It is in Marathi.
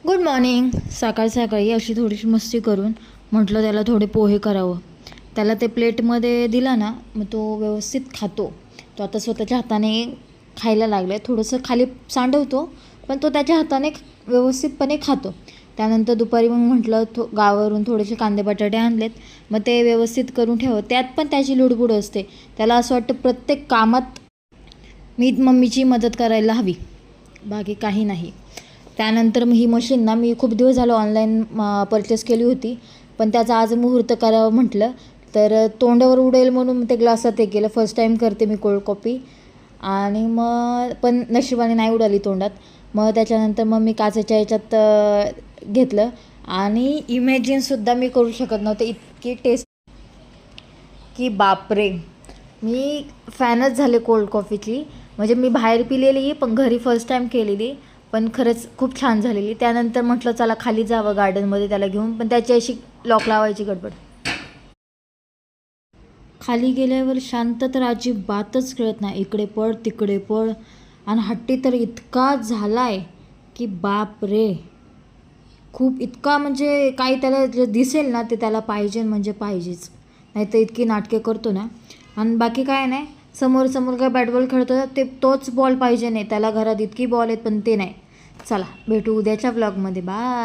Good morning. सकाळी सकाळी अशी थोडीशी मस्ती करून म्हटलं त्याला थोडे पोहे करावं. त्याला ते प्लेटमध्ये दिला ना, मग तो व्यवस्थित खातो. तो आता स्वतःच्या हाताने खायला लागला आहे. थोडंसं खाली सांडवतो, पण तो त्याच्या हाताने व्यवस्थितपणे खातो. त्यानंतर दुपारी मग म्हटलं गावावरून थोडेसे कांदे बटाटे आणलेत, मग ते व्यवस्थित करून ठेव. त्यात पण त्याची लुडबुड असते. त्याला असं वाटतं प्रत्येक कामात मी मम्मीची मदत करायला हवी, बाकी काही नाही. त्यानंतर ही मशीन ना मी खूप दिवस झालं ऑनलाईन परचेस केली होती, पण त्याचा आज मुहूर्त करावं म्हटलं तर तोंडावर उडेल म्हणून ते ग्लासात हे केलं. फर्स्ट टाईम करते मी कोल्ड कॉफी आणि मग पण नशिबाने नाही उडाली तोंडात. मग त्याच्यानंतर मग मी काचेच्या ह्याच्यात घेतलं आणि इमॅजिनसुद्धा मी करू शकत नव्हते, इतकी टेस्ट की बापरे. मी फॅनच झाले कोल्ड कॉफीची. म्हणजे मी बाहेर पिलेली, पण घरी फर्स्ट टाईम केलेली, पण खरंच खूप छान झालेली. त्यानंतर म्हटलं चला खाली जावं गार्डनमध्ये त्याला घेऊन, पण त्याची अशी लॉक लावायची गडबड. खाली गेल्यावर शांत तर अजिबातच कळत नाही. इकडे पळ तिकडे पळ, आणि हट्टी तर इतका झाला आहे की बाप रे. खूप इतका म्हणजे काही त्याला जे दिसेल ना ते त्याला पाहिजे म्हणजे पाहिजेच. नाही तर इतकी नाटके करतो ना. आणि बाकी काय नाही, समोरचा मुलगा बॅटबॉल खेळतो ते तोच बॉल पाहिजे नाही त्याला. घरात इतकी बॉल आहेत पण ते नाही. चला भेटू उद्याच्या व्लॉगमध्ये. बाय.